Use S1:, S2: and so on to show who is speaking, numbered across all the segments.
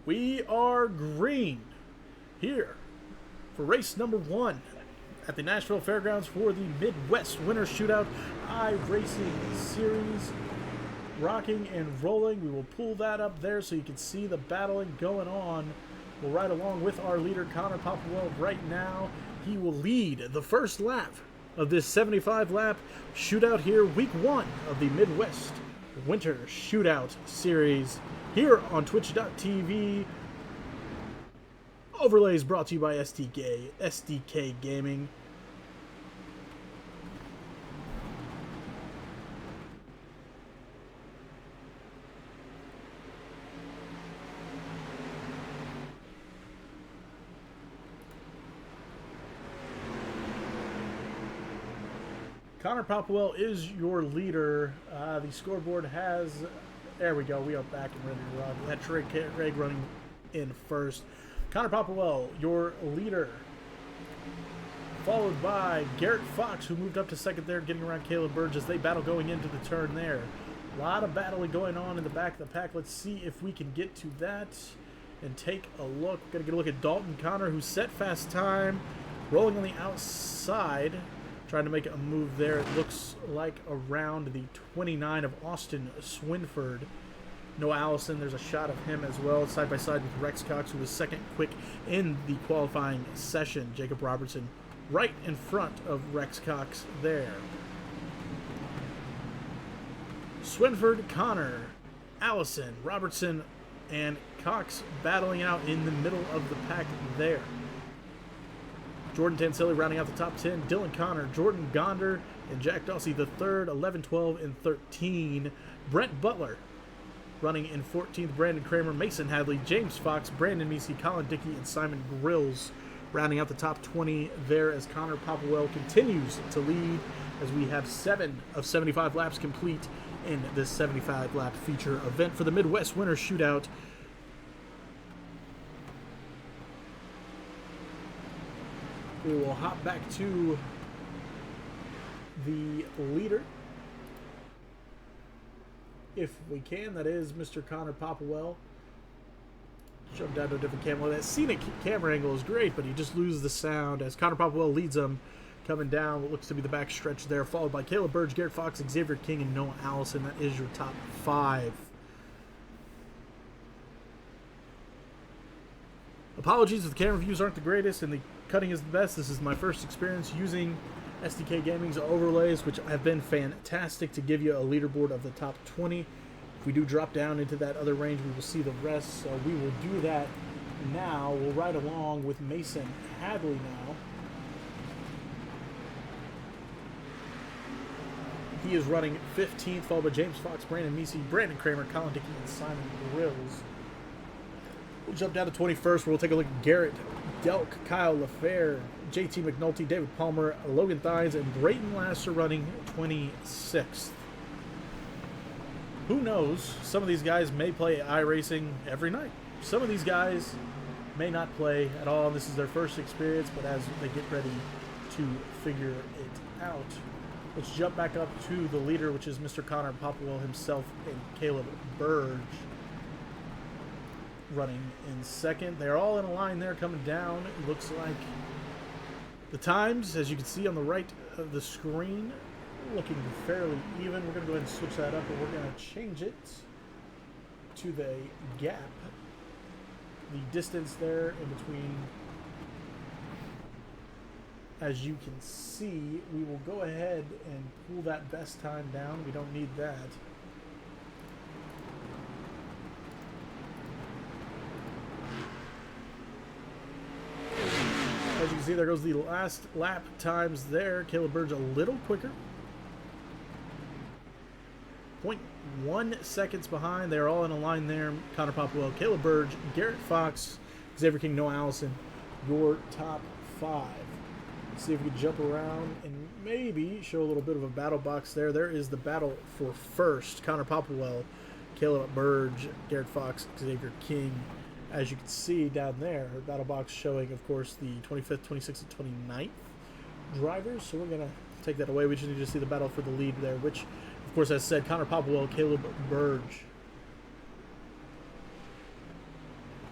S1: We are green here for race number 1 at the Nashville Fairgrounds for the Midwest Winter Shootout iRacing Series. Rocking and rolling. We will pull that up there so you can see the battling going on. We'll ride along with our leader, Connor Popplewell, right now. He will lead the first lap of this 75-lap shootout here, week 1 of the Midwest Winter Shootout Series here on Twitch.tv. Overlays brought to you by SDK Gaming. Connor Popplewell is your leader. The scoreboard has... There we go. We are back and ready to rock. That's Craig running in first. Connor Popplewell, your leader. Followed by Garrett Fox, who moved up to second there, getting around Caleb Burge as they battle going into the turn there. A lot of battling going on in the back of the pack. Let's see if we can get to that and take a look. We're going to get a look at Dalton Connor, who set fast time, rolling on the outside. Trying to make a move there. It looks like around the 29 of Austin Swinford. Noah Allison, there's a shot of him as well, side by side with Rex Cox, who was second quick in the qualifying session. Jacob Robertson right in front of Rex Cox there. Swinford, Connor, Allison, Robertson, and Cox battling out in the middle of the pack there. Jordan Tansilli rounding out the top 10. Dylan Connor, Jordan Gonder, and Jack Dawsey the third, 11, 12, and 13. Brent Butler running in 14th. Brandon Kramer, Mason Hadley, James Fox, Brandon Meesey, Colin Dickey, and Simon Grills rounding out the top 20 there as Connor Popplewell continues to lead as we have 7 of 75 laps complete in this 75-lap feature event for the Midwest Winter Shootout. We will hop back to the leader, if we can. That is Mr. Connor Popplewell. Jump down to a different camera. That scenic camera angle is great, but you just lose the sound as Connor Popplewell leads them, coming down what looks to be the back stretch there, followed by Caleb Burge, Garrett Fox, Xavier King, and Noah Allison. That is your top 5. Apologies if the camera views aren't the greatest and the cutting is the best. This is my first experience using SDK Gaming's overlays, which have been fantastic to give you a leaderboard of the top 20. If we do drop down into that other range, we will see the rest. So we will do that now. We'll ride along with Mason Hadley now. He is running 15th, followed by James Fox, Brandon Meesey, Brandon Kramer, Colin Dickey, and Simon Grills. We'll jump down to 21st, where we'll take a look at Garrett Delk, Kyle LaFair, JT McNulty, David Palmer, Logan Thines, and Brayton Lasser running 26th. Who knows? Some of these guys may play iRacing every night. Some of these guys may not play at all. This is their first experience, but as they get ready to figure it out, let's jump back up to the leader, which is Mr. Connor Popplewell himself and Caleb Burge running in second. They're all in a line there coming down. It looks like the times, as you can see on the right of the screen, looking fairly even. We're going to go ahead and switch that up, and we're going to change it to the gap. The distance there in between, as you can see, we will go ahead and pull that best time down. We don't need that. As you can see, there goes the last lap times there. Caleb Burge a little quicker. 0.1 seconds behind. They're all in a line there. Connor Popplewell, Caleb Burge, Garrett Fox, Xavier King, Noah Allison, your top 5. Let's see if we can jump around and maybe show a little bit of a battle box there. There is the battle for first. Connor Popplewell, Caleb Burge, Garrett Fox, Xavier King. As you can see down there, battle box showing, of course, the 25th, 26th, and 29th drivers. So we're going to take that away. We just need to see the battle for the lead there, which, of course, as said, Connor Popplewell, Caleb Burge. 25th, 26th, and 29th. Drivers. So we're going to take that away. We just need to see the battle for the lead there, which, of course, as said, Connor Popplewell, Caleb Burge. 25th, 26th, and 29th. 25th, 26th, and 29th. Drivers. So we're going to take that away. We just need to see the battle for the lead there, which, of course, as said, Connor Popplewell, Caleb Burge.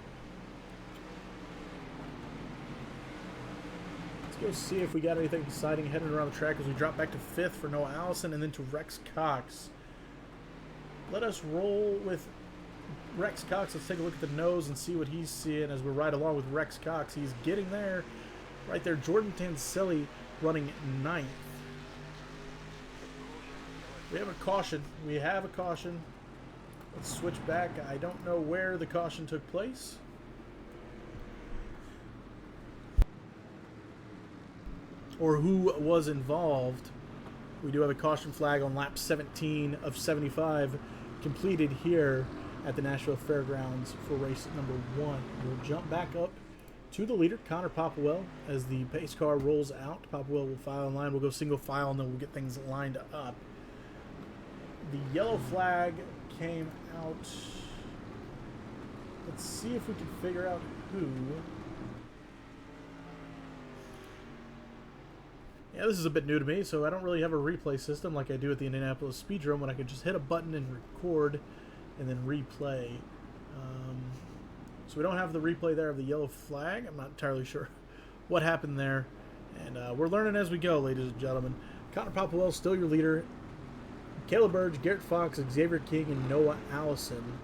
S1: Let's go see if we got anything exciting headed around the track as we drop back to 5th for Noah Allison and then to Rex Cox. Let us roll with Rex Cox. Let's take a look at the nose and see what he's seeing as we ride along with Rex Cox. He's getting there. Right there, Jordan Tansilli running 9th. We have a caution. We have a caution. Let's switch back. I don't know where the caution took place. Or who was involved. We do have a caution flag on lap 17 of 75 completed here at the Nashville Fairgrounds for race number 1. We'll jump back up to the leader, Connor Popwell, as the pace car rolls out. Popwell will file in line. We'll go single file, and then we'll get things lined up. The yellow flag came out. Let's see if we can figure out who. Yeah, this is a bit new to me, so I don't really have a replay system like I do at the Indianapolis Speedrome when I can just hit a button and record and then replay. So we don't have the replay there of the yellow flag. I'm not entirely sure what happened there. And we're learning as we go, ladies and gentlemen. Connor Popwell, still your leader. Caleb Burge, Garrett Fox, Xavier King, and Noah Allison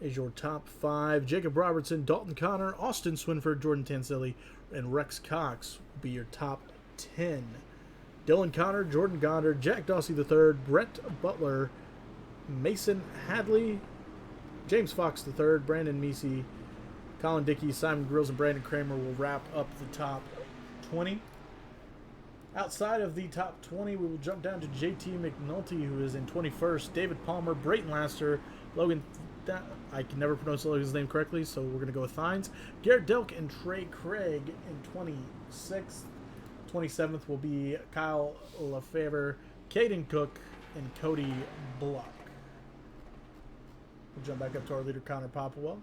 S1: is your top 5. Jacob Robertson, Dalton Connor, Austin Swinford, Jordan Tansilli, and Rex Cox will be your top 10. Dylan Connor, Jordan Goddard, Jack Dawsey III, Brett Butler, Mason Hadley, James Fox III, Brandon Meesey, Colin Dickey, Simon Grills, and Brandon Kramer will wrap up the top 20. Outside of the top 20, we will jump down to JT McNulty, who is in 21st, David Palmer, Brayton Laster, Logan, I can never pronounce his name correctly, so we're going to go with Thines, Garrett Delk, and Trey Craig in 26th. 27th will be Kyle Lefevre, Caden Cook, and Cody Block. We'll jump back up to our leader, Connor Popwell.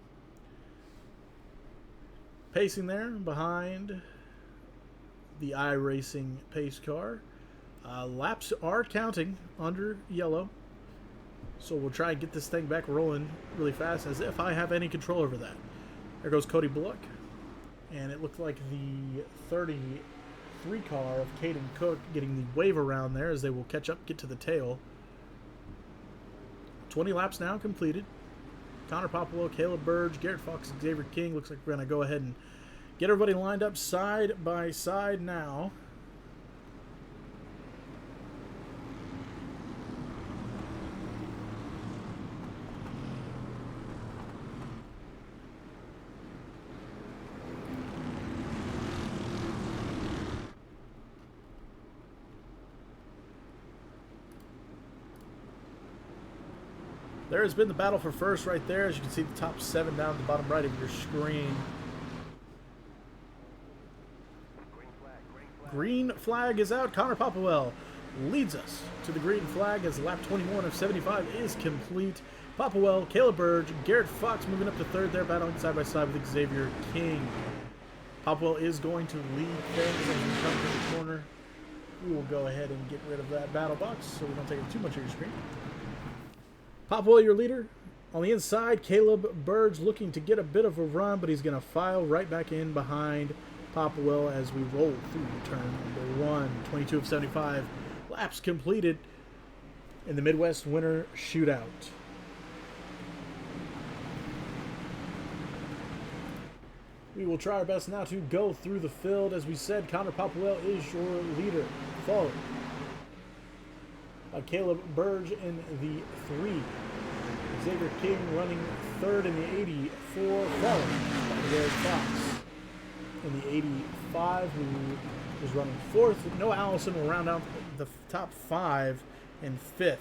S1: Pacing there behind the iRacing pace car. Laps are counting under yellow, so we'll try and get this thing back rolling really fast as if I have any control over that. There goes Cody Bullock, and it looked like the 33 car of Caden Cook getting the wave around there as they will catch up, get to the tail. 20 laps now completed. Connor Popwell, Caleb Burge, Garrett Fox, Xavier King. Looks like we're going to go ahead and get everybody lined up side by side now. There has been the battle for first right there. As you can see, the top 7 down at the bottom right of your screen. Green flag is out. Connor Popwell leads us to the green flag as lap 21 of 75 is complete. Popwell, Caleb Burge, Garrett Fox moving up to 3rd there, battling side by side with Xavier King. Popwell is going to lead things as we come to the corner. We will go ahead and get rid of that battle box so we don't take up too much of your screen. Popwell, your leader. On the inside, Caleb Burge looking to get a bit of a run, but he's going to file right back in behind Popwell as we roll through turn number 1. 22 of 75 laps completed in the Midwest Winter Shootout. We will try our best now to go through the field. As we said, Connor Popwell is your leader. Followed by Caleb Burge in the 3. Xavier King running 3rd in the 84. Followed by Garrett Fox in the 85, who is running 4th. Noah Allison will round out the top 5 in 5th.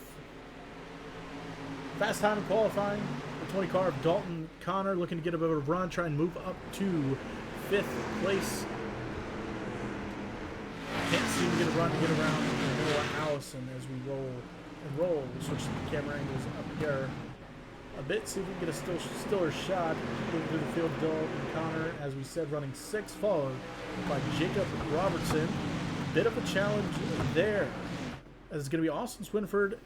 S1: Fast time in qualifying. The 20 car of Dalton Connor looking to get a bit of a run, try and move up to 5th place. Can't seem to get a run to get around Noah Allison as we roll and roll. We'll switch the camera angles up here a bit, see if we can get a stiller shot. Moving through the field, Dalton Connor, as we said, running 6th, followed by Jacob Robertson. Bit of a challenge there, as it's going to be Austin Swinford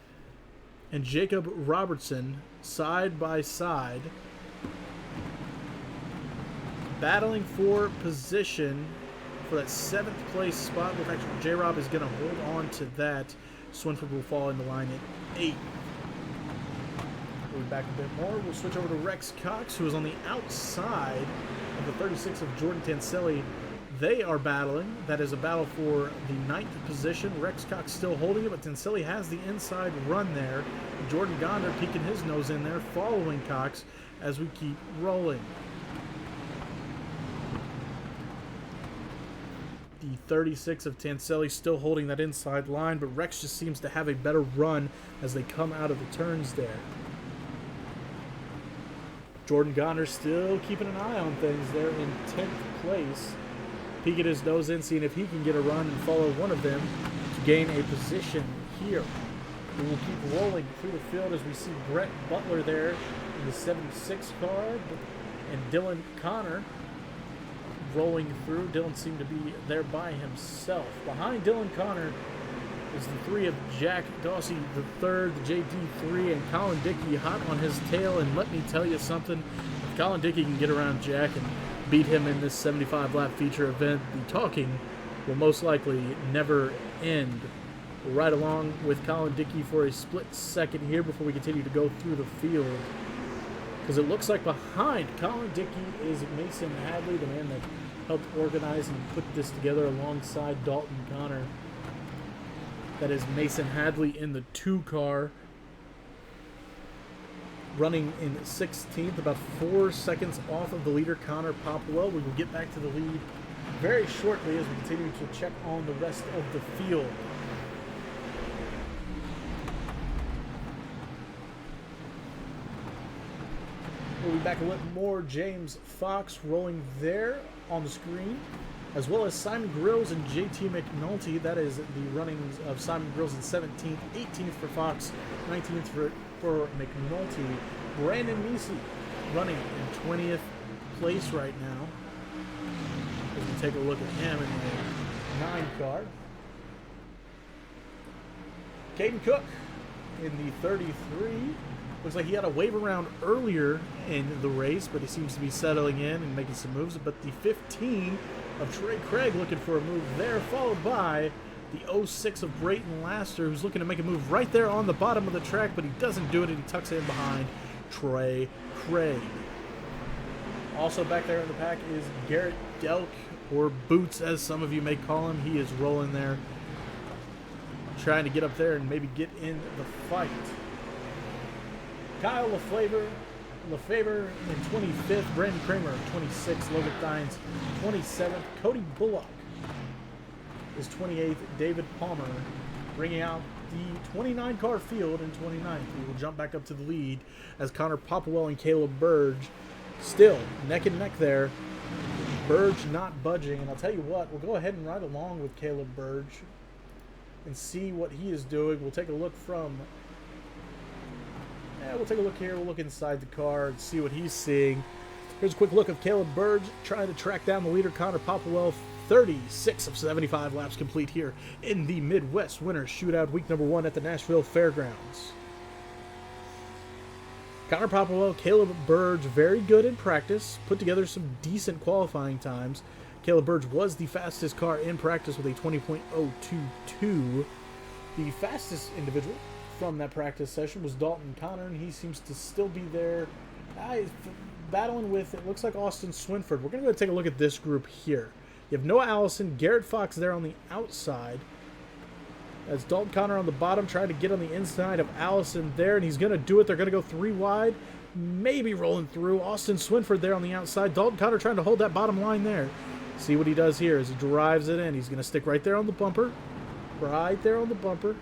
S1: and Jacob Robertson side by side, battling for position for that 7th place spot. With actually J-Rob is going to hold on to that. Swinford will fall into line at 8th. Moving back a bit more, we'll switch over to Rex Cox, who is on the outside of the 36 of Jordan Tanselli. They are battling. That is a battle for the 9th position. Rex Cox still holding it, but Tanselli has the inside run there. Jordan Gonder peeking his nose in there, following Cox as we keep rolling. The 36 of Tanselli still holding that inside line, but Rex just seems to have a better run as they come out of the turns there. Jordan Gonder still keeping an eye on things there in 10th place. Peeking his nose in, seeing if he can get a run and follow one of them to gain a position here. We will keep rolling through the field as we see Brett Butler there in the 76 car and Dylan Connor rolling through. Dylan seemed to be there by himself. Behind Dylan Connor is the 3 of Jack Dawsey the third, the JD3, and Colin Dickey hot on his tail. And let me tell you something, if Colin Dickey can get around Jack and beat him in this 75-lap feature event, the talking will most likely never end. Right along with Colin Dickey for a split second here before we continue to go through the field, because it looks like behind Colin Dickey is Mason Hadley, the man that helped organize and put this together alongside Dalton Connor. That is Mason Hadley in the 2 car, running in 16th, about 4 seconds off of the leader, Connor Popwell. We will get back to the lead very shortly as we continue to check on the rest of the field. We'll be back a little more. James Fox rolling there on the screen, as well as Simon Grills and JT McNulty. That is the runnings of Simon Grills in 17th, 18th for Fox, 19th for McNulty. Brandon Meesey running in 20th place right now. As we take a look at him in the 9 car. Caden Cook in the 33. Looks like he had a wave around earlier in the race, but he seems to be settling in and making some moves. But the 15 of Trey Craig looking for a move there, followed by the 06 of Brayton Laster, who's looking to make a move right there on the bottom of the track, but he doesn't do it, and he tucks in behind Trey Craig. Also back there in the pack is Garrett Delk, or Boots as some of you may call him. He is rolling there, trying to get up there and maybe get in the fight. Kyle Lefebvre in 25th, Brandon Kramer 26th, Logan Dines 27th, Cody Bullock is 28th, David Palmer bringing out the 29-car field in 29th. We will jump back up to the lead as Connor Popwell and Caleb Burge still neck and neck there. Burge not budging, and I'll tell you what, we'll go ahead and ride along with Caleb Burge and see what he is doing. We'll take a look from... we'll take a look here. We'll look inside the car and see what he's seeing. Here's a quick look of Caleb Burge trying to track down the leader, Connor Popwell. 36 of 75 laps complete here in the Midwest Winter Shootout, week number 1 at the Nashville Fairgrounds. Connor Popwell, Caleb Burge, very good in practice. Put together some decent qualifying times. Caleb Burge was the fastest car in practice with a 20.022. The fastest individual from that practice session was Dalton Connor, and he seems to still be there battling with, it looks like, Austin Swinford. We're going to go take a look at this group here. You have Noah Allison, Garrett Fox there on the outside. That's Dalton Connor on the bottom, trying to get on the inside of Allison there, and he's going to do it. They're going to go 3 wide, maybe rolling through. Austin Swinford there on the outside. Dalton Connor trying to hold that bottom line there. See what he does here as he drives it in. He's going to stick right there on the bumper. Right there on the bumper.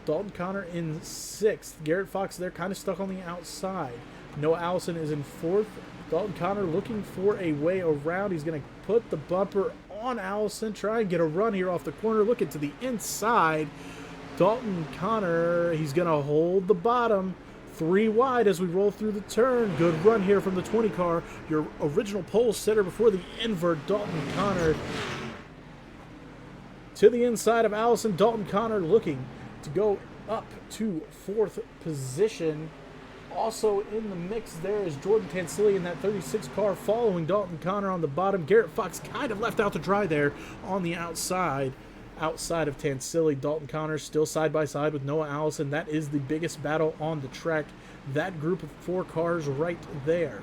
S1: Dalton Connor in 6th. Garrett Fox there kind of stuck on the outside. Noah Allison is in 4th. Dalton Connor looking for a way around. He's going to put the bumper on Allison. Try and get a run here off the corner. Looking to the inside. Dalton Connor, he's going to hold the bottom. 3 wide as we roll through the turn. Good run here from the 20 car. Your original pole sitter before the invert. Dalton Connor to the inside of Allison. Dalton Connor looking to go up to 4th position. Also in the mix there is Jordan Tansilli in that 36 car following Dalton Connor on the bottom. Garrett Fox kind of left out to dry there on the outside of Tansilli. Dalton Connor still side by side with Noah Allison. That is the biggest battle on the track. That group of 4 cars right there.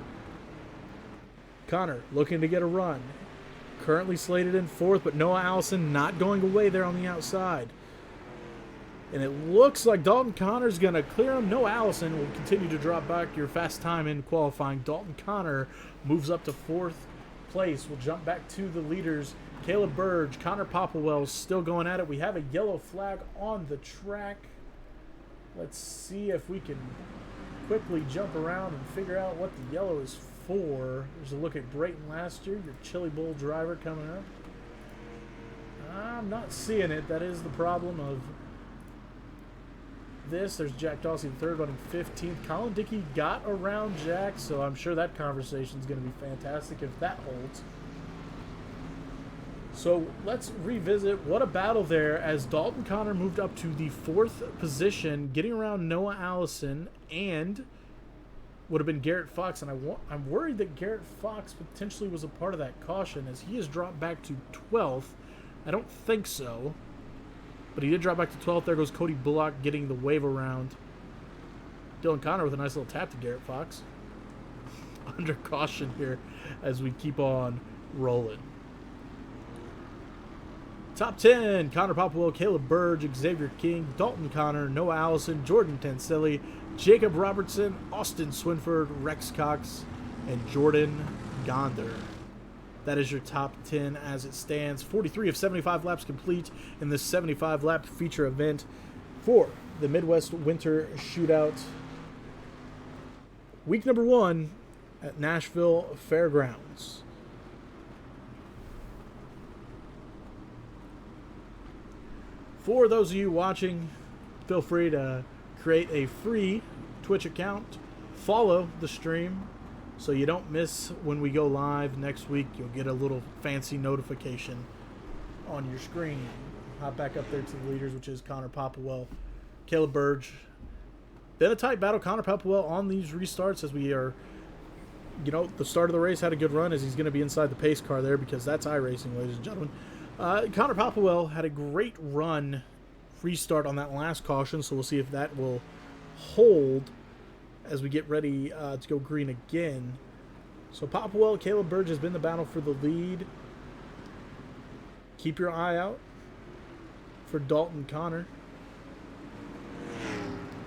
S1: Connor looking to get a run. Currently slated in 4th, but Noah Allison not going away there on the outside. And it looks like Dalton Connor's going to clear him. Noah Allison will continue to drop back your fast time in qualifying. Dalton Connor moves up to 4th place. We'll jump back to the leaders. Caleb Burge, Connor Popplewell still going at it. We have a yellow flag on the track. Let's see if we can quickly jump around and figure out what the yellow is for. There's a look at Brayton last year, your Chili Bowl driver coming up. I'm not seeing it. That is the problem of this. There's Jack Dawsey third, running 15th. Colin Dickey got around Jack, so I'm sure that conversation is going to be fantastic if that holds. So let's revisit what a battle there as Dalton Connor moved up to the 4th position, getting around Noah Allison and would have been Garrett Fox. And I'm worried that Garrett Fox potentially was a part of that caution as he has dropped back to 12th. I don't think so. But he did drop back to 12th. There goes Cody Bullock getting the wave around. Dylan Connor with a nice little tap to Garrett Fox. Under caution here as we keep on rolling. Top 10, Connor Popplewell, Caleb Burge, Xavier King, Dalton Connor, Noah Allison, Jordan Tansilli, Jacob Robertson, Austin Swinford, Rex Cox, and Jordan Gonder. That is your top 10 as it stands. 43 of 75 laps complete in this 75-lap feature event for the Midwest Winter Shootout. Week number 1 at Nashville Fairgrounds. For those of you watching, feel free to create a free Twitch account. Follow the stream so you don't miss when we go live next week. You'll get a little fancy notification on your screen. Hop back up there to the leaders, which is Connor Popplewell, Caleb Burge. Been a tight battle. Connor Popplewell on these restarts as we are, the start of the race had a good run as he's going to be inside the pace car there because that's iRacing, ladies and gentlemen. Connor Popplewell had a great run restart on that last caution, so we'll see if that will hold as we get ready to go green again. So Popplewell, Caleb Burge has been the battle for the lead. Keep your eye out for Dalton Connor,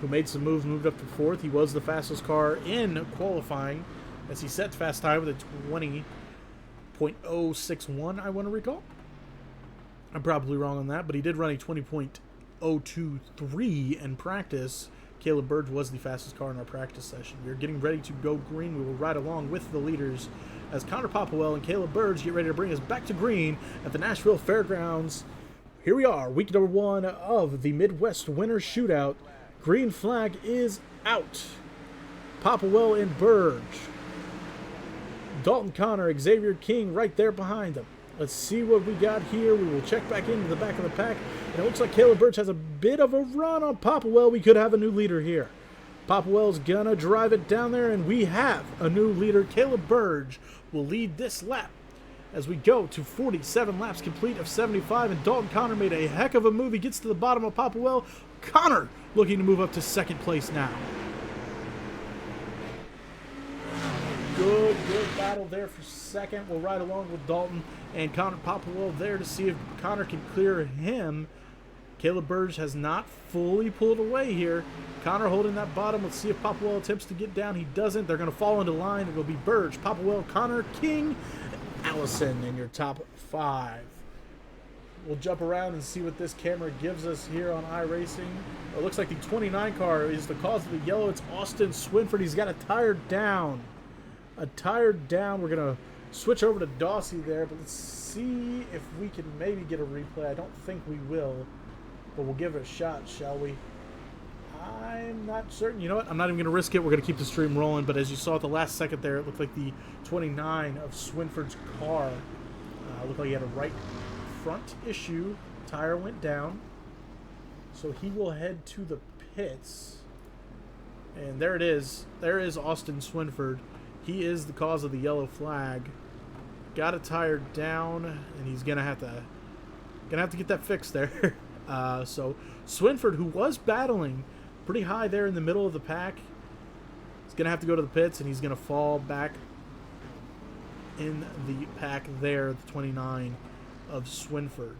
S1: who made some moves, moved up to 4th. He was the fastest car in qualifying as he set fast time with a 20.061, I want to recall. I'm probably wrong on that, but he did run a 20.023 in practice. Caleb Burge was the fastest car in our practice session. We're getting ready to go green. We will ride along with the leaders as Connor Popplewell and Caleb Burge get ready to bring us back to green at the Nashville Fairgrounds. Here we are, week number 1 of the Midwest Winter Shootout. Green flag is out. Popplewell and Burge. Dalton Connor, Xavier King right there behind them. Let's see what we got here. We will check back into the back of the pack. And it looks like Caleb Burge has a bit of a run on Popplewell. We could have a new leader here. Popplewell's going to drive it down there, and we have a new leader. Caleb Burge will lead this lap as we go to 47 laps complete of 75. And Dalton Connor made a heck of a move. He gets to the bottom of Popplewell. Connor looking to move up to 2nd place now. Good battle there for 2nd. We'll ride along with Dalton and Connor Popplewell there to see if Connor can clear him. Caleb Burge has not fully pulled away here. Connor holding that bottom. Let's see if Popplewell attempts to get down. He doesn't. They're going to fall into line. It'll be Burge, Popplewell, Connor, King, Allison in your top 5. We'll jump around and see what this camera gives us here on iRacing. It looks like the 29 car is the cause of the yellow. It's Austin Swinford. He's got a tire down. We're going to switch over to Dawsey there, but let's see if we can maybe get a replay. I don't think we will, but we'll give it a shot, shall we? I'm not certain. You know what? I'm not even going to risk it. We're going to keep the stream rolling, but as you saw at the last second there, it looked like the 29 of Swinford's car looked like he had a right front issue. Tire went down, so he will head to the pits. And there it is. There is Austin Swinford. He is the cause of the yellow flag. Got it tired down, and he's gonna have to get that fixed there. So Swinford, who was battling pretty high there in the middle of the pack, is gonna have to go to the pits, and he's gonna fall back in the pack there, the 29 of Swinford.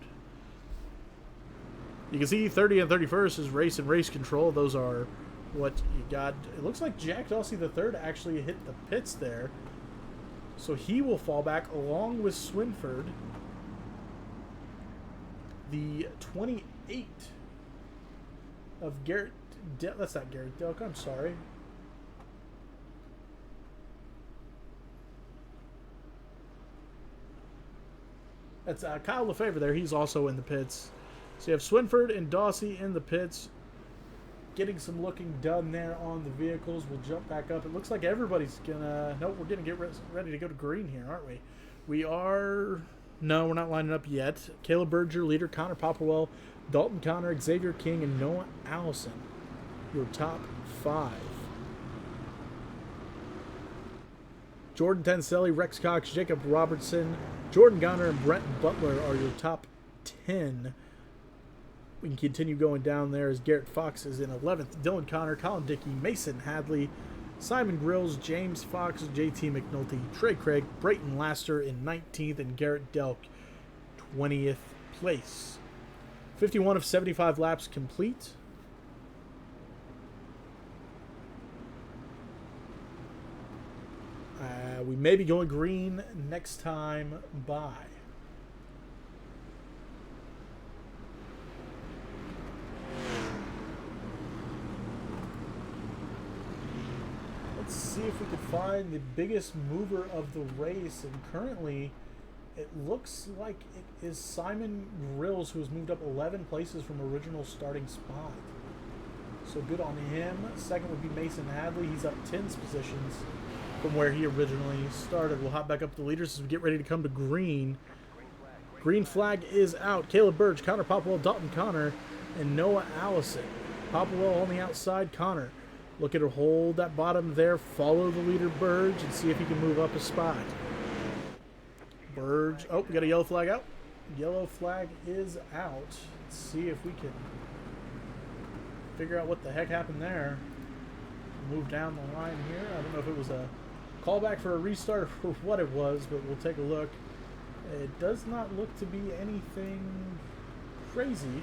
S1: You can see 30 and 31st is race and race control. Those are what you got. It looks like Jack Dawsey III actually hit the pits there. So he will fall back along with Swinford. The 28 of Garrett. That's not Garrett Delk. I'm sorry. That's Kyle Lefevre there. He's also in the pits. So you have Swinford and Dawsey in the pits. Getting some looking done there on the vehicles. We'll jump back up. It looks like everybody's gonna... Nope, we're gonna get ready to go to green here, aren't we? We are... No, we're not lining up yet. Caleb Berger, leader. Connor Popplewell, Dalton Connor, Xavier King, and Noah Allison. Your top 5. Jordan Tenselli, Rex Cox, Jacob Robertson, Jordan Gonner, and Brent Butler are your top 10. We can continue going down there as Garrett Fox is in 11th. Dylan Connor, Colin Dickey, Mason Hadley, Simon Grills, James Fox, JT McNulty, Trey Craig, Brayton Laster in 19th, and Garrett Delk 20th place. 51 of 75 laps complete. We may be going green next time by. Let's see if we can find the biggest mover of the race, and currently it looks like it is Simon Grills, who has moved up 11 places from original starting spot. So good on him. Second would be Mason Hadley. He's up 10 positions from where he originally started. We'll hop back up to the leaders as we get ready to come to green. Green flag is out. Caleb Burge, Connor Popplewell, Dalton Connor, and Noah Allison. Popplewell on the outside. Connor looking to hold that bottom there. Follow the leader Burge and see if he can move up a spot. Burge. Oh, we got a yellow flag out. Yellow flag is out. Let's see if we can figure out what the heck happened there. Move down the line here. I don't know if it was a callback for a restart or what it was, but we'll take a look. It does not look to be anything crazy.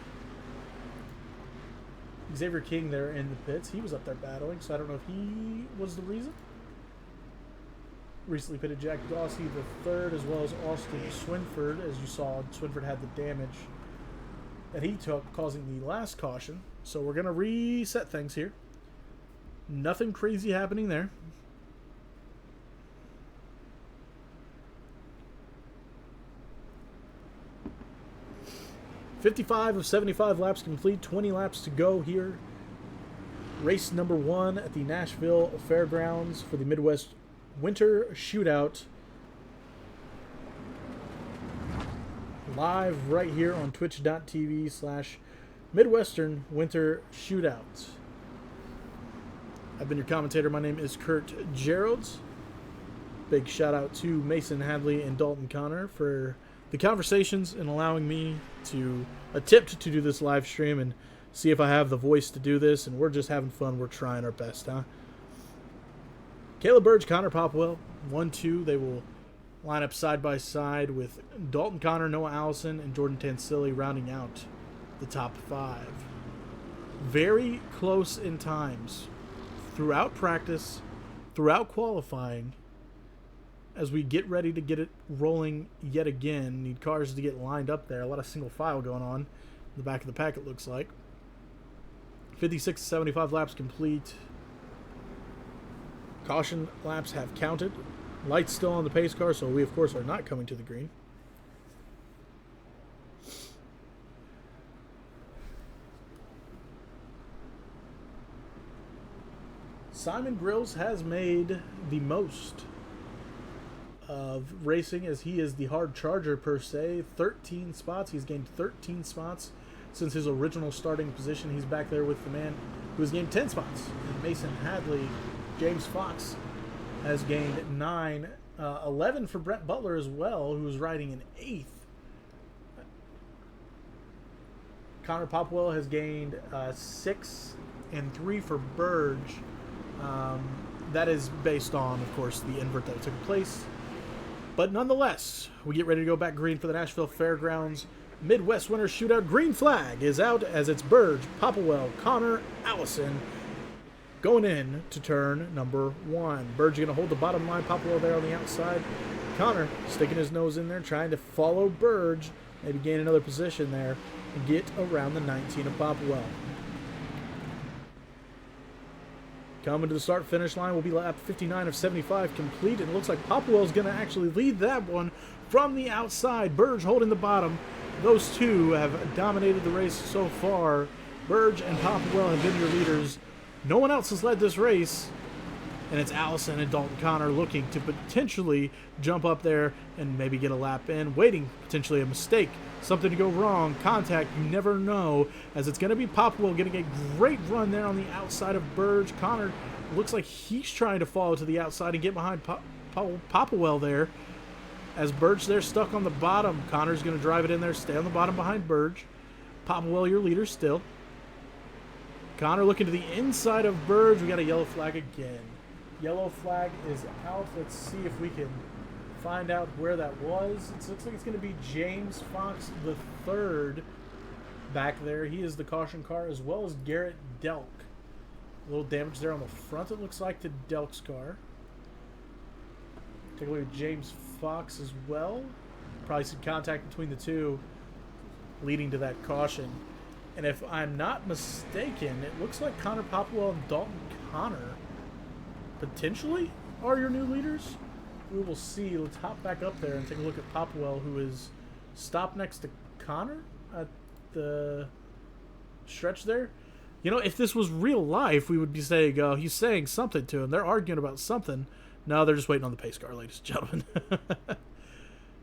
S1: Xavier King there in the pits. He was up there battling, so I don't know if he was the reason. Recently pitted Jack Dawsey the third, as well as Austin Swinford. As you saw, Swinford had the damage that he took, causing the last caution. So we're going to reset things here. Nothing crazy happening there. $55 of 75 laps complete. 20 laps to go here. Race number 1 at the Nashville Fairgrounds for the Midwest Winter Shootout. Live right here on twitch.tv/Midwestern Winter Shootout. I've been your commentator. My name is Kurt Geralds. Big shout out to Mason Hadley and Dalton Connor for the conversations and allowing me to attempt to do this live stream and see if I have the voice to do this. And we're just having fun. We're trying our best, huh? Caleb Burge, Connor Popplewell, 1-2. They will line up side by side with Dalton Connor, Noah Allison, and Jordan Tansilli rounding out the top 5. Very close in times throughout practice, throughout qualifying. As we get ready to get it rolling yet again, need cars to get lined up there. A lot of single file going on in the back of the pack, it looks like. 56 to 75 laps complete. Caution laps have counted. Lights still on the pace car, so we, of course, are not coming to the green. Simon Grills has made the most of racing, as he is the hard charger per se. 13 spots. He's gained 13 spots since his original starting position. He's back there with the man who has gained 10 spots. And Mason Hadley, James Fox has gained 9. 11 for Brett Butler as well, who was riding in 8th. Connor Popwell has gained 6 and 3 for Burge. That is based on, of course, the invert that took place. But nonetheless, we get ready to go back green for the Nashville Fairgrounds Midwest Winter Shootout. Green flag is out as it's Burge, Popwell, Connor, Allison going in to turn number 1. Burge going to hold the bottom line. Popwell there on the outside. Connor sticking his nose in there, trying to follow Burge, maybe gain another position there and get around the 19 of Popwell. Coming to the start-finish line will be lap 59 of 75 complete, and it looks like Popwell is going to actually lead that one from the outside. Burge holding the bottom. Those two have dominated the race so far. Burge and Popwell have been your leaders. No one else has led this race, and it's Allison and Dalton Connor looking to potentially jump up there and maybe get a lap in, waiting potentially a mistake, something to go wrong, contact, you never know, as it's going to be Popwell getting a great run there on the outside of Burge. Connor looks like he's trying to follow to the outside and get behind Popwell there, as Burge there stuck on the bottom. Connor's going to drive it in there, stay on the bottom behind Burge. Popwell your leader still. Connor looking to the inside of Burge. We got a yellow flag again. Yellow flag is out. Let's see if we can find out where that was. It looks like it's going to be James Fox the third back there. He is the caution car, as well as Garrett Delk. A little damage there on the front, it looks like, to Delk's car. Take a look at James Fox as well. Probably some contact between the two, leading to that caution. And if I'm not mistaken, it looks like Connor Popwell and Dalton Connor potentially are your new leaders. We will see. Let's hop back up there and take a look at Popwell, who is stopped next to Connor at the stretch there. You know, if this was real life, we would be saying, he's saying something to him. They're arguing about something. No, they're just waiting on the pace car, ladies and gentlemen.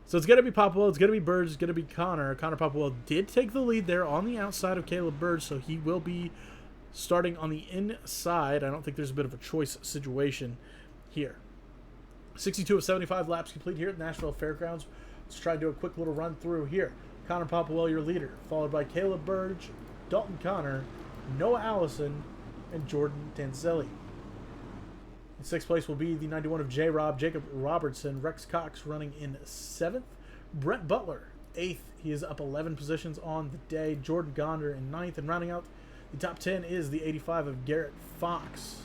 S1: So it's going to be Popwell, it's going to be Burge, it's going to be Connor. Connor Popwell did take the lead there on the outside of Caleb Burge, so he will be starting on the inside. I don't think there's a bit of a choice situation here. 62 of 75 laps complete here at Nashville Fairgrounds. Let's try to do a quick little run through here. Connor Popwell, your leader, followed by Caleb Burge, Dalton Connor, Noah Allison, and Jordan Tanzelli. In 6th place will be the 91 of J-Rob, Jacob Robertson. Rex Cox running in 7th. Brett Butler, 8th. He is up 11 positions on the day. Jordan Gonder in 9th. And rounding out the top 10 is the 85 of Garrett Fox.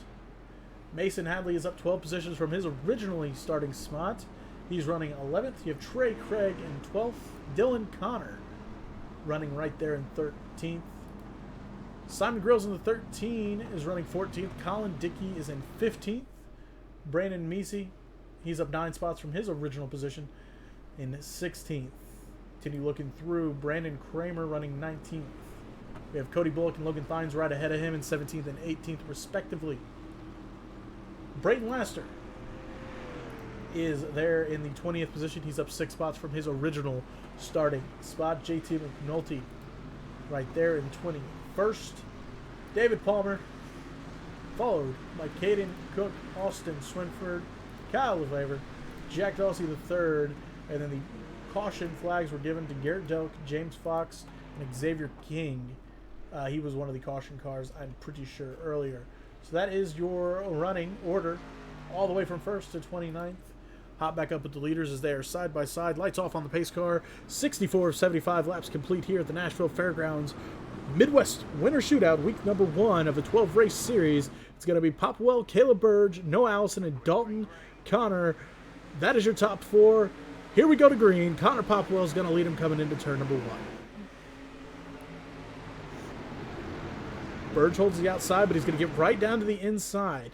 S1: Mason Hadley is up 12 positions from his originally starting spot. He's running 11th. You have Trey Craig in 12th. Dylan Connor running right there in 13th. Simon Grills in the 13 is running 14th. Colin Dickey is in 15th. Brandon Meesey, he's up 9 spots from his original position in 16th. Continue looking through. Brandon Kramer running 19th. We have Cody Bullock and Logan Thines right ahead of him in 17th and 18th, respectively. Brayton Laster is there in the 20th position. He's up 6 spots from his original starting spot. JT McNulty right there in 21st. David Palmer, followed by Caden Cook, Austin Swinford, Kyle LeVaver, Jack Dawsey III, and then the caution flags were given to Garrett Delk, James Fox, and Xavier King. He was one of the caution cars, I'm pretty sure, earlier. So that is your running order all the way from 1st to 29th. Hop back up with the leaders as they are side by side. Lights off on the pace car. 64 of 75 laps complete here at the Nashville Fairgrounds Midwest Winter Shootout, week number 1 of the 12-race series. It's going to be Popwell, Caleb Burge, Noah Allison, and Dalton Connor. That is your top 4. Here we go to green. Connor Popwell is going to lead him coming into turn number 1. Burge holds the outside, but he's going to get right down to the inside.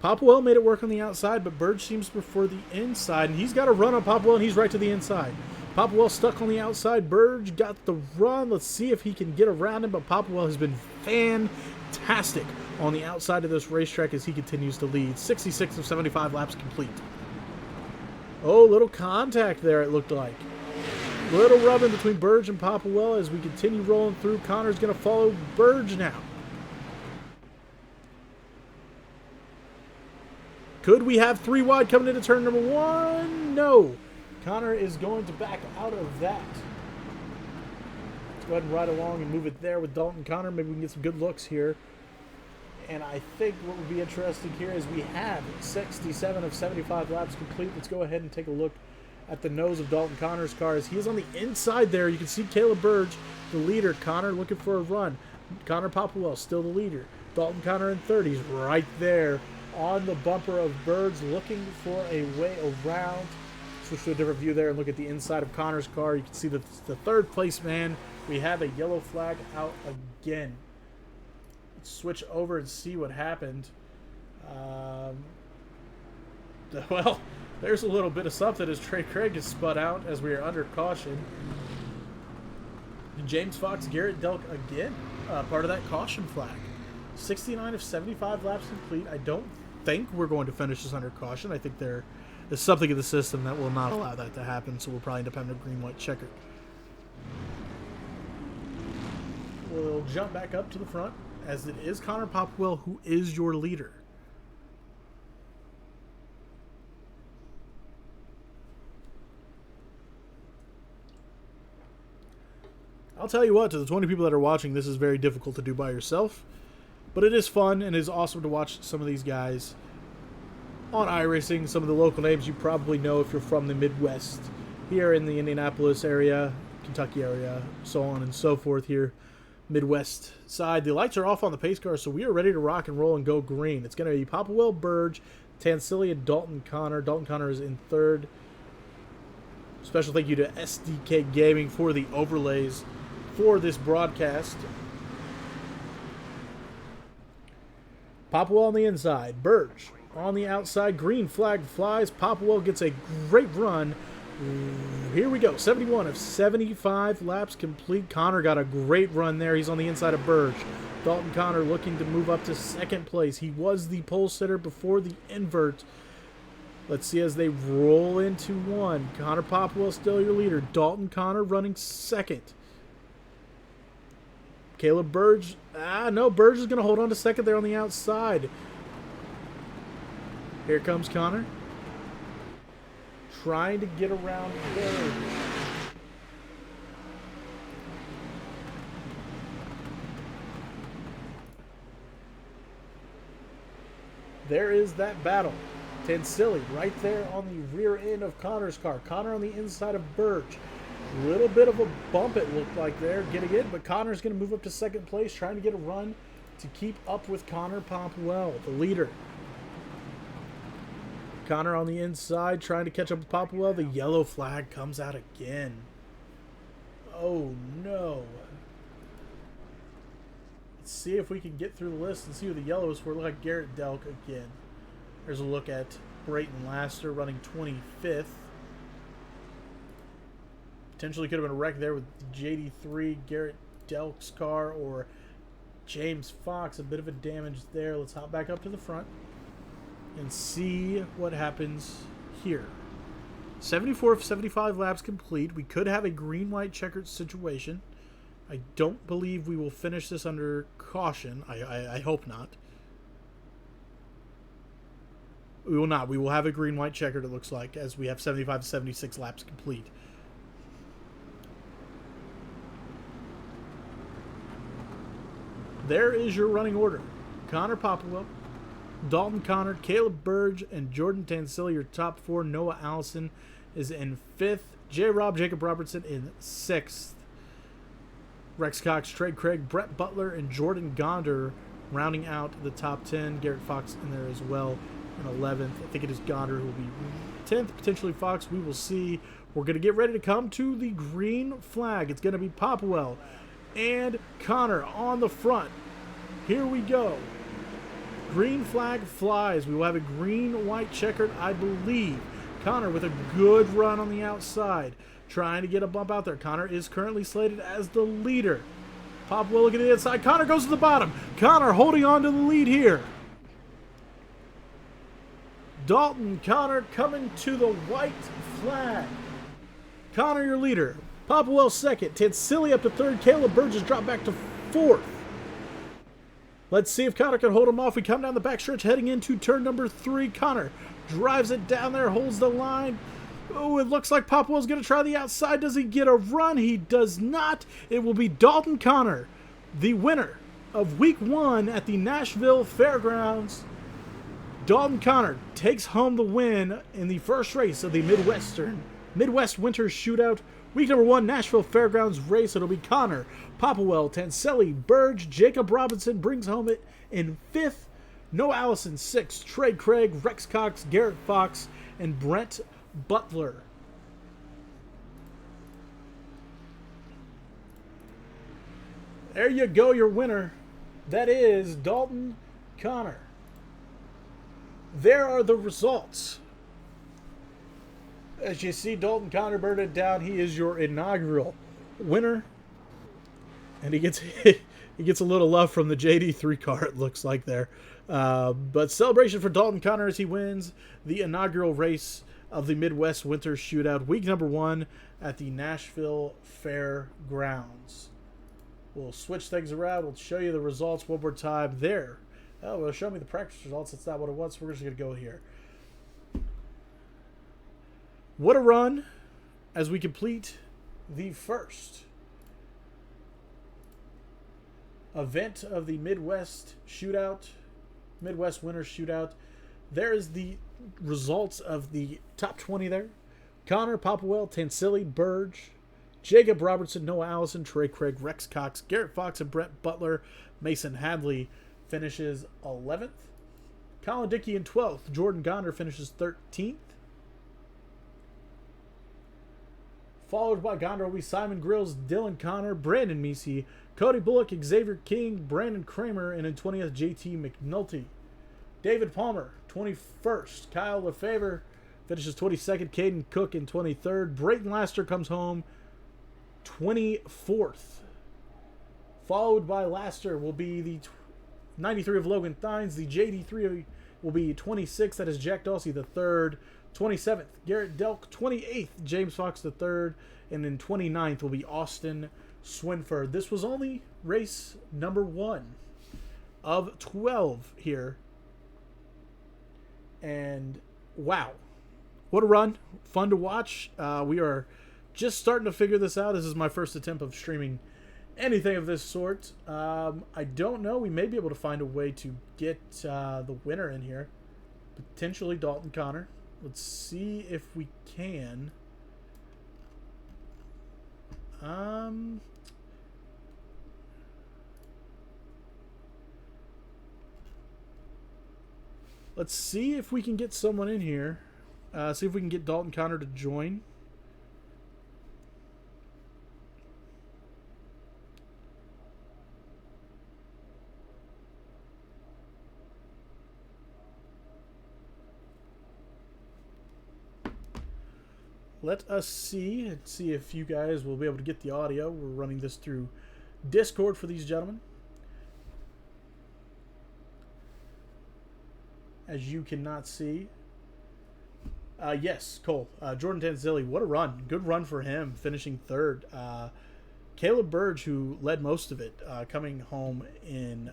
S1: Popwell made it work on the outside, but Burge seems to prefer the inside, and he's got a run on Popwell, and he's right to the inside. Popwell stuck on the outside. Burge got the run. Let's see if he can get around him, but Popwell has been fantastic on the outside of this racetrack as he continues to lead. 66 of 75 laps complete. Oh, little contact there, it looked like. Little rubbing between Burge and Popwell as we continue rolling through. Connor's going to follow Burge now. Could we have 3 wide coming into turn number 1? No. Connor is going to back out of that. Let's go ahead and ride along and move it there with Dalton Connor. Maybe we can get some good looks here. And I think what would be interesting here is we have 67 of 75 laps complete. Let's go ahead and take a look at the nose of Dalton Connor's car. As he is on the inside there, you can see Caleb Burge, the leader. Connor looking for a run. Connor Popwell still the leader. Dalton Connor in third. He's right there on the bumper of Burge, looking for a way around. Switch to a different view there and look at the inside of Connor's car. You can see the third place man. We have a yellow flag out again. Let's switch over and see what happened. Well, there's a little bit of something as Trey Craig is spun out as we are under caution. And James Fox, Garrett Delk again, part of that caution flag. 69 of 75 laps complete. I don't think we're going to finish this under caution. I think there is something in the system that will not allow that to happen, so we'll probably end up having a green-white checker. We'll jump back up to the front, as it is Connor Popwell who is your leader. I'll tell you what, to the 20 people that are watching, this is very difficult to do by yourself. But it is fun, and it is awesome to watch some of these guys on iRacing. Some of the local names you probably know if you're from the Midwest. Here in the Indianapolis area, Kentucky area, so on and so forth here. Midwest side. The lights are off on the pace car, so we are ready to rock and roll and go green. It's going to be Popwell, Burge, Tansilli, and Dalton Connor. Dalton Connor is in third. Special thank you to SDK Gaming for the overlays for this broadcast. Popwell on the inside. Burge on the outside. Green flag flies. Popwell gets a great run. Here we go. 71 of 75 laps complete. Connor got a great run there. He's on the inside of Burge. Dalton Connor looking to move up to second place. He was the pole sitter before the invert. Let's see as they roll into one. Connor Popwell still your leader. Dalton Connor running second. Caleb Burge. No, Burge is going to hold on to second there on the outside. Here comes Connor. Trying to get around Burge. There is that battle. Tansilli right there on the rear end of Connor's car. Connor on the inside of Burge. A little bit of a bump it looked like there getting it, but Connor's going to move up to second place, trying to get a run to keep up with Connor Popwell, the leader. Connor on the inside trying to catch up with Popwell. The yellow flag comes out again. Oh no. Let's see if we can get through the list and see who the yellows were. Look like Garrett Delk again. There's a look at Brayton Laster running 25th. Potentially could have been a wreck there with JD3, Garrett Delk's car, or James Fox. A bit of a damage there. Let's hop back up to the front and see what happens here. 74 of 75 laps complete. We could have a green-white checkered situation. I don't believe we will finish this under caution. I hope not. We will not. We will have a green-white checkered, it looks like, as we have 75 to 76 laps complete. There is your running order. Connor Popwell, Dalton Connor, Caleb Burge, and Jordan Tansilli, your top four. Noah Allison is in fifth. J-Rob, Jacob Robertson in sixth. Rex Cox, Trey Craig, Brett Butler, and Jordan Gonder rounding out the top 10. Garrett Fox in there as well in 11th. I think it is Gonder who will be 10th, potentially Fox. We will see. We're going to get ready to come to the green flag. It's going to be Popwell and Connor on the front. Here we go. Green flag flies. We will have a green-white checkered, I believe. Connor with a good run on the outside, trying to get a bump out there. Connor is currently slated as the leader. Popwell looking at the inside. Connor goes to the bottom. Connor holding on to the lead here. Dalton Connor coming to the white flag. Connor, your leader. Popwell second. Tansili up to third. Caleb Burgess dropped back to fourth. Let's see if Connor can hold him off. We come down the backstretch heading into turn number 3. Connor drives it down there, holds the line. Oh, it looks like Popwell's going to try the outside. Does he get a run? He does not. It will be Dalton Connor, the winner of Week 1 at the Nashville Fairgrounds. Dalton Connor takes home the win in the first race of the Midwest Winter Shootout. Week number 1, Nashville Fairgrounds race. It'll be Connor, Popwell, Tansili, Burge, Jacob Robinson brings home it in 5th. Noah Allison, 6th. Trey Craig, Rex Cox, Garrett Fox, and Brent Butler. There you go, your winner. That is Dalton Connor. There are the results. As you see, Dalton Connor burned it down. He is your inaugural winner. And he gets a little love from the JD3 car, it looks like there. But celebration for Dalton Connor as he wins the inaugural race of the Midwest Winter Shootout, week number 1 at the Nashville Fairgrounds. We'll switch things around. We'll show you the results one more time there. Oh, well, show me the practice results. That's not what it was. We're just going to go here. What a run as we complete the first event of the Midwest Shootout, Midwest Winter Shootout. There is the results of the top 20 there. Connor, Popwell, Tansili, Burge, Jacob Robertson, Noah Allison, Trey Craig, Rex Cox, Garrett Fox, and Brent Butler. Mason Hadley finishes 11th. Colin Dickey in 12th. Jordan Gonder finishes 13th. Followed by Gonder will be Simon Grills, Dylan Connor, Brandon Meesey, Cody Bullock, Xavier King, Brandon Kramer, and in 20th, JT McNulty. David Palmer, 21st. Kyle Lefevre finishes 22nd. Caden Cook in 23rd. Brayton Laster comes home 24th. Followed by Laster will be the 93 of Logan Thines. The JD3 will be 26th. That is Jack Dawsey the third. 27th, Garrett Delk. 28th, James Fox the third. And then 29th will be Austin Swinford. This was only race number 1 of 12 here. And wow, what a run. Fun to watch. We are just starting to figure this out. This is my first attempt of streaming anything of this sort. I don't know. We may be able to find a way to get the winner in here. Potentially Dalton Connor. Let's see if we can. Let's see if we can get someone in here. See if we can get Dalton Connor to join. Let us see if you guys will be able to get the audio. We're running this through Discord for these gentlemen. As you cannot see. Yes, Cole. Jordan Tansili, what a run. Good run for him, finishing third. Caleb Burge, who led most of it, coming home in,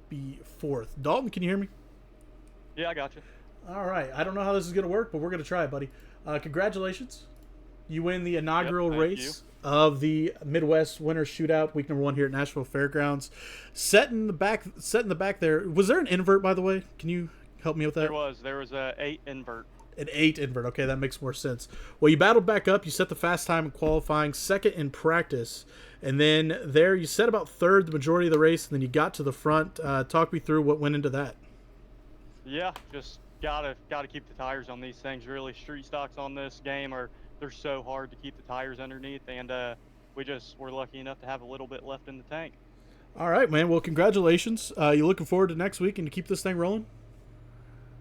S1: be fourth. Dalton, can you hear me?
S2: Yeah, I got you.
S1: All right. I don't know how this is going to work, but we're going to try it, buddy. Congratulations. You win the inaugural race of the Midwest Winter Shootout, week number 1 here at Nashville Fairgrounds. Set in the back there. Was there an invert, by the way? Can you help me with that?
S2: There was a 8 invert.
S1: An 8 invert. Okay, that makes more sense. Well, you battled back up. You set the fast time in qualifying, second in practice, and then there you set about third the majority of the race, and then you got to the front. Talk me through what went into that.
S2: Yeah, just gotta keep the tires on these things. Really, street stocks on this game they're so hard to keep the tires underneath, and we're lucky enough to have a little bit left in the tank.
S1: All right, man. Well, congratulations. You looking forward to next week and to keep this thing rolling?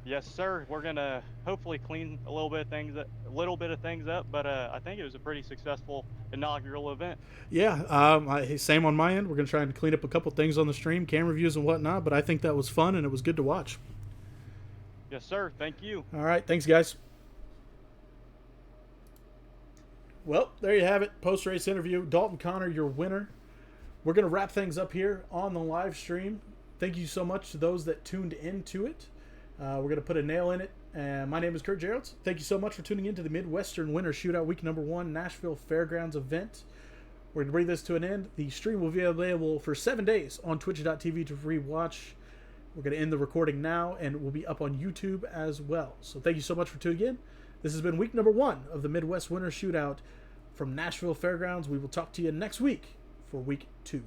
S2: Yes, sir. We're gonna hopefully clean a little bit of things up, but I think it was a pretty successful inaugural event.
S1: Yeah, same on my end. We're gonna try and clean up a couple things on the stream, camera views and whatnot, but I think that was fun and it was good to watch.
S2: Yes, sir. Thank you.
S1: All right. Thanks, guys. Well, there you have it. Post-race interview. Dalton Connor, your winner. We're going to wrap things up here on the live stream. Thank you so much to those that tuned into it. We're going to put a nail in it. And my name is Kurt Geralds. Thank you so much for tuning in to the Midwestern Winter Shootout Week number 1 Nashville Fairgrounds event. We're going to bring this to an end. The stream will be available for 7 days on twitch.tv to rewatch. We're going to end the recording now, and it will be up on YouTube as well. So thank you so much for tuning in. This has been week number 1 of the Midwest Winter Shootout from Nashville Fairgrounds. We will talk to you next week for week 2.